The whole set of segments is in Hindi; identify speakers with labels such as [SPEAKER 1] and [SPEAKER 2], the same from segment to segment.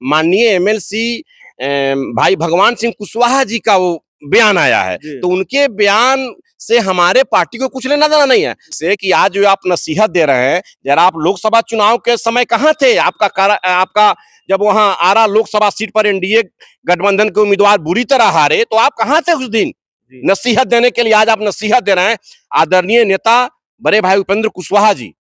[SPEAKER 1] माननीय एमएलसी भाई भगवान सिंह कुशवाहा जी का वो बयान आया है, तो उनके बयान से हमारे पार्टी को कुछ लेना देना नहीं है से कि आज जो आप नसीहत दे रहे हैं, जरा आप लोकसभा चुनाव के समय कहाँ थे? आपका जब वहां आरा लोकसभा सीट पर एनडीए गठबंधन के उम्मीदवार बुरी तरह हारे, तो आप कहाँ थे उस दिन? नसीहत देने के लिए आज आप नसीहत दे रहे हैं। आदरणीय नेता बड़े भाई उपेंद्र कुशवाहा जी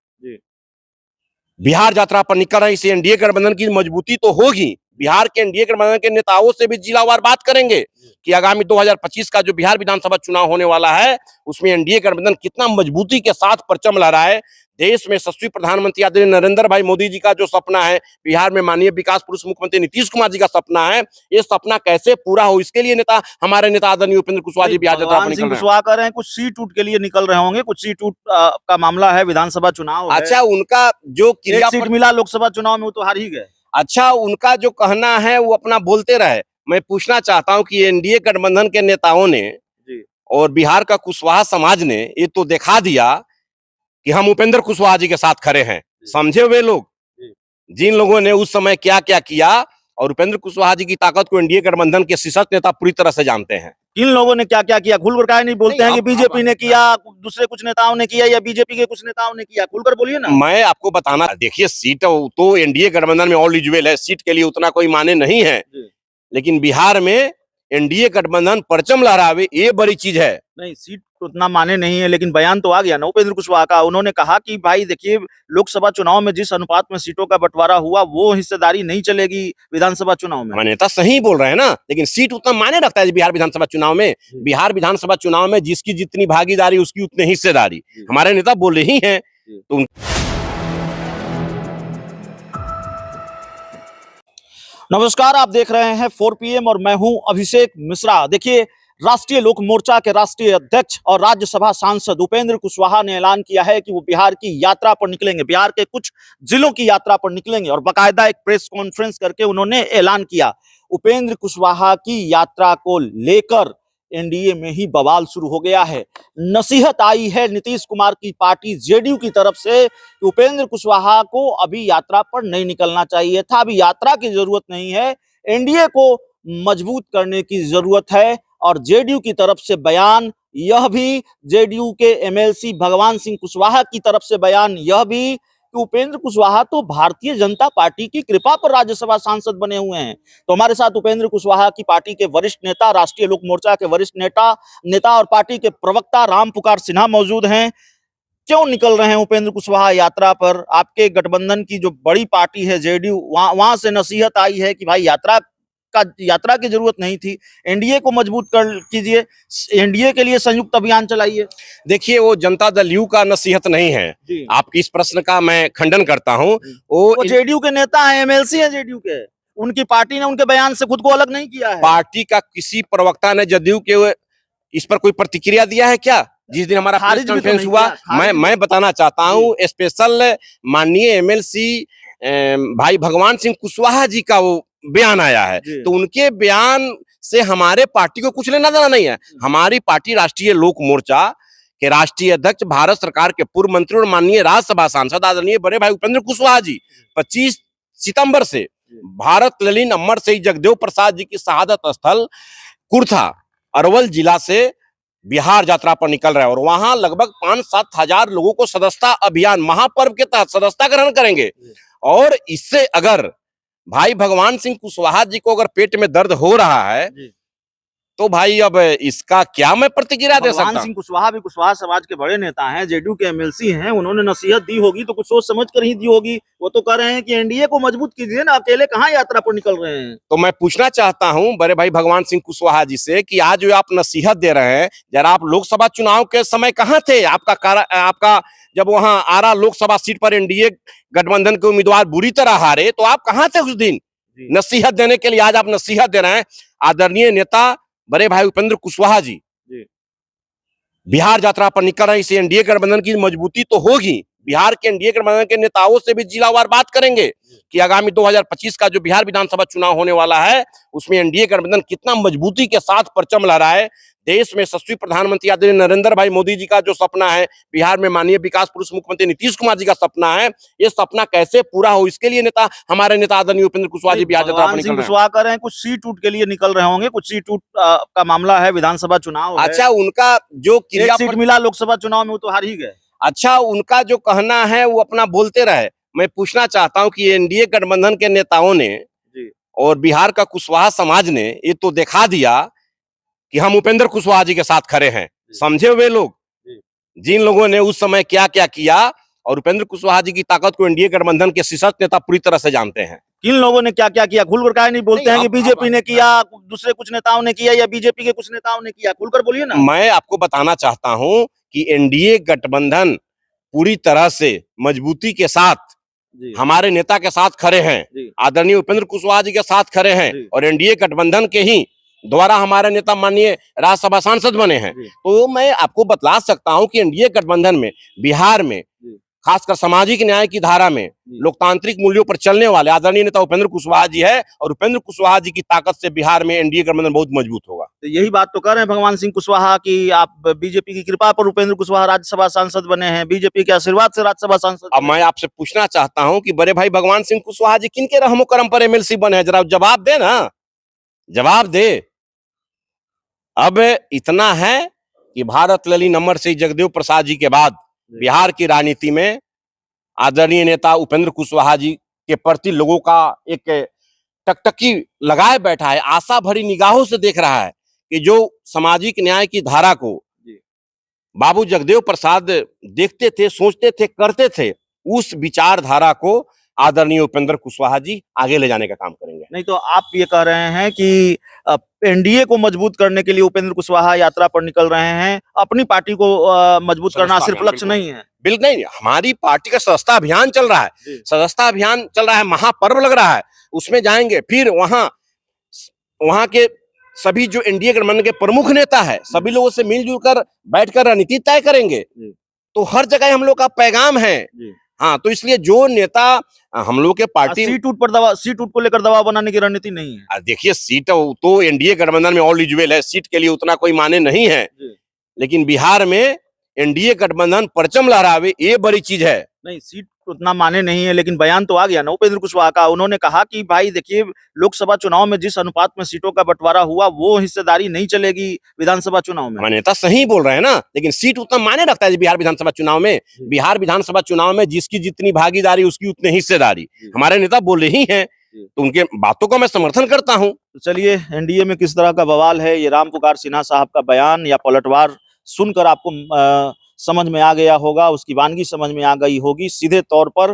[SPEAKER 1] बिहार यात्रा पर निकल रहे हैं। इससे एनडीए गठबंधन की मजबूती तो होगी। बिहार के एनडीए गठबंधन के नेताओं से भी जिलावार बात करेंगे कि आगामी 2025 का जो बिहार विधानसभा चुनाव होने वाला है, उसमें एनडीए गठबंधन कितना मजबूती के साथ परचम लहराए। देश में यशस्वी प्रधानमंत्री आदरणीय नरेंद्र भाई मोदी जी का जो सपना है, बिहार में माननीय विकास पुरुष मुख्यमंत्री नीतीश कुमार जी का सपना है, ये सपना कैसे पूरा हो, इसके लिए हमारे नेता आदरणीय उपेंद्र कुशवाहा जी बिहार यात्रा पर निकल रहे हैं।
[SPEAKER 2] कुशवाहा कर रहे हैं, कुछ सीट उठ के लिए निकल रहे होंगे, कुछ सीट उठ का मामला है, विधानसभा चुनाव है।
[SPEAKER 1] अच्छा, उनका जो
[SPEAKER 2] सीट मिला लोकसभा चुनाव में, वो तो हार ही गए।
[SPEAKER 1] अच्छा, उनका जो कहना है वो अपना बोलते रहे। मैं पूछना चाहता हूं कि एनडीए गठबंधन के नेताओं ने और बिहार का कुशवाहा समाज ने ये तो दिखा दिया कि हम उपेंद्र कुशवाहा जी के साथ खड़े हैं। समझे वे लोग जिन लोगों ने उस समय क्या क्या किया, और उपेंद्र कुशवाहा जी की ताकत को एनडीए गठबंधन के शीर्ष नेता पूरी तरह से जानते हैं।
[SPEAKER 2] किन लोगों ने क्या क्या किया? खुलकर काहे नहीं बोलते हैं कि बीजेपी ने किया, दूसरे कुछ नेताओं ने किया, या बीजेपी के कुछ नेताओं ने किया? खुलकर बोलिए ना।
[SPEAKER 1] मैं आपको बताना, देखिए सीट तो एनडीए गठबंधन में ऑल इजवेल है, सीट के लिए उतना कोई माने नहीं है, लेकिन बिहार में एनडीए गठबंधन परचम लहरावे, ये बड़ी चीज है।
[SPEAKER 2] नहीं, सीट तो उतना माने नहीं है, लेकिन बयान तो आ गया ना उपेंद्र कुशवाहा का। उन्होंने कहा कि भाई देखिए, लोकसभा चुनाव में जिस अनुपात में सीटों का बंटवारा हुआ, वो हिस्सेदारी नहीं चलेगी विधानसभा चुनाव में।
[SPEAKER 1] नेता सही बोल रहे हैं ना, लेकिन सीट उतना माने रखता है बिहार विधानसभा चुनाव में। बिहार विधानसभा चुनाव में जिसकी जितनी भागीदारी, उसकी उतनी हिस्सेदारी, हमारे नेता बोले ही हैं। तो
[SPEAKER 2] नमस्कार, आप देख रहे हैं 4 PM और मैं हूं अभिषेक मिश्रा। देखिए, राष्ट्रीय लोक मोर्चा के राष्ट्रीय अध्यक्ष और राज्यसभा सांसद उपेंद्र कुशवाहा ने ऐलान किया है कि वो बिहार की यात्रा पर निकलेंगे, बिहार के कुछ जिलों की यात्रा पर निकलेंगे, और बाकायदा एक प्रेस कॉन्फ्रेंस करके उन्होंने ऐलान किया। उपेंद्र कुशवाहा की यात्रा को लेकर एनडीए में ही बवाल शुरू हो गया है। नसीहत आई है नीतीश कुमार की पार्टी जेडीयू की तरफ से कि उपेंद्र कुशवाहा को अभी यात्रा पर नहीं निकलना चाहिए था, अभी यात्रा की जरूरत नहीं है, एनडीए को मजबूत करने की जरूरत है। और जेडीयू की तरफ से बयान यह भी, जेडीयू के एमएलसी भगवान सिंह कुशवाहा की तरफ से बयान यह भी कि उपेंद्र कुशवाहा तो भारतीय जनता पार्टी की कृपा पर राज्यसभा सांसद बने हुए हैं। तो हमारे साथ उपेंद्र कुशवाहा की पार्टी के वरिष्ठ नेता, राष्ट्रीय लोक मोर्चा के वरिष्ठ नेता और पार्टी के प्रवक्ता राम पुकार सिन्हा मौजूद हैं। क्यों निकल रहे हैं उपेंद्र कुशवाहा यात्रा पर? आपके गठबंधन की जो बड़ी पार्टी है जेडीयू, वहां से नसीहत आई है कि भाई यात्रा की जरूरत नहीं थी, एनडीए को मजबूत कर कीजिए, एनडीए के लिए संयुक्त अभियान चलाइए।
[SPEAKER 1] देखिए, वो जनता दल यू का नसीहत नहीं है। आपकी इस प्रश्न का मैं खंडन करता हूं।
[SPEAKER 2] वो जेडीयू के नेता हैं, एमएलसी हैं जेडीयू के, उनकी पार्टी ने उनके बयान से खुद को अलग नहीं किया है।
[SPEAKER 1] पार्टी का किसी प्रवक्ता ने जदयू के इस पर कोई प्रतिक्रिया दिया है क्या? जिस दिन हमारा प्रेस कॉन्फ्रेंस हुआ, मैं बताना चाहता हूँ, स्पेशल माननीय एमएलसी भाई भगवान सिंह कुशवाहा जी का वो बयान आया है, तो उनके बयान से हमारे पार्टी को कुछ लेना देना नहीं है। हमारी पार्टी राष्ट्रीय लोक मोर्चा के राष्ट्रीय अध्यक्ष, भारत सरकार के पूर्व मंत्री और माननीय राज्यसभा सांसद आदरणीय बड़े भाई उपेंद्र कुशवाहा जी 25 सितंबर से भारत ललीन अमर से जगदेव प्रसाद जी की शहादत स्थल कुर्था अरवल जिला से बिहार यात्रा पर निकल रहे हैं, और वहां लगभग 5-7 हजार लोगों को सदस्यता अभियान महापर्व के तहत सदस्यता ग्रहण करेंगे। और इससे अगर भाई भगवान सिंह कुशवाहा जी को अगर पेट में दर्द हो रहा है, तो भाई अब इसका क्या मैं प्रतिक्रिया दे सकता हूं?
[SPEAKER 2] भगवान सिंह कुशवाहा भी कुशवाहा समाज के बड़े नेता हैं, जेडीयू के एमएलसी हैं, उन्होंने नसीहत दी होगी तो कुछ सोच समझ कर ही दी होगी। वो तो कह रहे हैं कि एनडीए को मजबूत कीजिए ना, अकेले कहां यात्रा पर निकल रहे हैं।
[SPEAKER 1] तो मैं पूछना चाहता हूं बड़े भाई भगवान सिंह कुशवाहा जी से कि आज जो आप नसीहत दे रहे हैं, जरा आप लोकसभा चुनाव के समय कहाँ थे? आपका जब वहां आरा लोकसभा सीट पर एनडीए गठबंधन के उम्मीदवार बुरी तरह हारे, तो आप कहाँ थे उस दिन? नसीहत देने के लिए आज आप नसीहत दे रहे हैं। आदरणीय नेता बड़े भाई उपेंद्र कुशवाहा जी बिहार यात्रा पर निकल रहे हैं। इससे एनडीए गठबंधन की मजबूती तो होगी। बिहार के एनडीए गठबंधन के नेताओं से भी जिलावार बात करेंगे कि आगामी 2025 का जो बिहार विधानसभा चुनाव होने वाला है उसमें एनडीए गठबंधन कितना मजबूती के साथ परचम लहराए। देश में यशस्वी प्रधानमंत्री आदरणीय नरेंद्र भाई मोदी जी का जो सपना है, बिहार में माननीय विकास पुरुष मुख्यमंत्री नीतीश कुमार जी का सपना है, ये सपना कैसे पूरा हो, इसके लिए हमारे नेता आदरणीय उपेंद्र कुशवाहा जी बिहार यात्रा पर निकल रहे हैं।
[SPEAKER 2] कुशवाहा कर रहे हैं, कुछ सीट उठ के लिए निकल रहे होंगे, कुछ सीट उठ का मामला है, विधानसभा चुनाव है।
[SPEAKER 1] अच्छा, उनका जो
[SPEAKER 2] एक सीट मिला लोकसभा चुनाव में, वो तो हार ही गए।
[SPEAKER 1] अच्छा, उनका जो कहना है वो अपना बोलते रहे। मैं पूछना चाहता हूं कि एनडीए गठबंधन के नेताओं ने और बिहार का कुशवाहा समाज ने ये तो दिखा दिया कि हम उपेंद्र कुशवाहा जी के साथ खड़े हैं। समझे हुए लोग, जिन लोगों ने उस समय क्या क्या किया, और उपेंद्र कुशवाहा जी की ताकत को एनडीए गठबंधन के शीर्ष नेता पूरी तरह से जानते हैं।
[SPEAKER 2] किन लोगों ने क्या क्या किया, खुलकर काहे नहीं बोलते हैं कि बीजेपी ने किया, दूसरे कुछ नेताओं ने किया, या बीजेपी के कुछ नेताओं ने किया? खुलकर बोलिए ना।
[SPEAKER 1] मैं आपको बताना चाहता हूं कि एनडीए गठबंधन पूरी तरह से मजबूती के साथ हमारे नेता के साथ खड़े हैं, आदरणीय उपेंद्र कुशवाहा जी के साथ खड़े हैं, और एनडीए गठबंधन के ही द्वारा हमारे नेता माननीय राज्यसभा सांसद बने हैं। तो मैं आपको बतला सकता हूं कि एनडीए गठबंधन में बिहार में खासकर सामाजिक न्याय की धारा में लोकतांत्रिक मूल्यों पर चलने वाले आदरणीय नेता उपेंद्र कुशवाहा जी है, और उपेंद्र कुशवाहा जी की ताकत से बिहार में एनडीए गठबंधन बहुत मजबूत होगा।
[SPEAKER 2] तो यही बात तो कर रहे हैं भगवान सिंह कुशवाहा की आप बीजेपी की कृपा पर उपेंद्र कुशवाहा राज्यसभा सांसद बने हैं, बीजेपी के आशीर्वाद से राज्यसभा सांसद।
[SPEAKER 1] अब मैं आपसे पूछना चाहता हूं कि बड़े भाई भगवान सिंह कुशवाहा जी किनके रहमो करम पर एमएलसी बने हैं? जरा जवाब दे ना, जवाब दे। अब इतना है कि भारत लली नंबर से जगदेव प्रसाद जी के बाद बिहार की राजनीति में आदरणीय नेता उपेंद्र कुशवाहा जी के प्रति लोगों का एक टकटकी लगाए बैठा है, आशा भरी निगाहों से देख रहा है कि जो सामाजिक न्याय की धारा को बाबू जगदेव प्रसाद देखते थे, सोचते थे, करते थे, उस विचारधारा को आदरणीय उपेंद्र कुशवाहा जी आगे ले जाने का काम करेंगे।
[SPEAKER 2] नहीं तो आप ये कह रहे हैं कि एनडीए को मजबूत करने के लिए उपेंद्र कुशवाहा यात्रा पर निकल रहे हैं, अपनी पार्टी को मजबूत करना सिर्फ लक्ष्य नहीं है?
[SPEAKER 1] बिल्कुल नहीं, हमारी पार्टी का सदस्यता अभियान चल रहा है, सदस्यता अभियान चल रहा है, महापर्व लग रहा है, उसमें जाएंगे, फिर वहां के सभी जो एनडीए गठबंधन के प्रमुख नेता है, सभी लोगों से मिलजुल कर बैठकर रणनीति तय करेंगे। तो हर जगह हम लोग का पैगाम है। हाँ, तो इसलिए जो नेता हम लोग के पार्टी
[SPEAKER 2] सीट उठ को लेकर दबाव बनाने की रणनीति नहीं है।
[SPEAKER 1] देखिए, सीट तो एनडीए गठबंधन में ऑल इज वेल है, सीट के लिए उतना कोई माने नहीं है, लेकिन बिहार में एनडीए गठबंधन परचम लहरावे, ये बड़ी चीज है।
[SPEAKER 2] नहीं, सीट उतना माने नहीं है, लेकिन बयान तो आ गया ना उपेंद्र कुशवाहा का। उन्होंने कहा कि भाई देखिए, लोकसभा चुनाव में जिस अनुपात में सीटों का बंटवारा हुआ, वो हिस्सेदारी नहीं चलेगी विधानसभा चुनाव में।
[SPEAKER 1] हमारे नेता सही बोल रहे हैं ना, लेकिन सीट उतना माने रखता है बिहार विधानसभा चुनाव में। बिहार विधानसभा चुनाव में जिसकी जितनी भागीदारी उसकी उतनी हिस्सेदारी, हमारे नेता बोल रही है, तो उनके बातों का मैं समर्थन करता हूँ।
[SPEAKER 2] तो चलिए, एनडीए में किस तरह का बवाल है, ये राम पुकार सिन्हा साहब का बयान या पलटवार सुनकर आपको समझ में आ गया होगा, उसकी वानगी समझ में आ गई होगी। सीधे तौर पर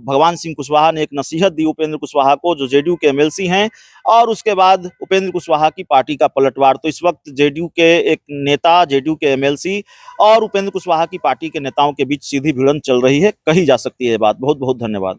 [SPEAKER 2] भगवान सिंह कुशवाहा ने एक नसीहत दी उपेंद्र कुशवाहा को, जो जेडीयू के एमएलसी हैं, और उसके बाद उपेंद्र कुशवाहा की पार्टी का पलटवार। तो इस वक्त जेडीयू के एक नेता, जेडीयू के एमएलसी और उपेंद्र कुशवाहा की पार्टी के नेताओं के बीच सीधी भिड़ंत चल रही है, कही जा सकती है बात। बहुत बहुत धन्यवाद।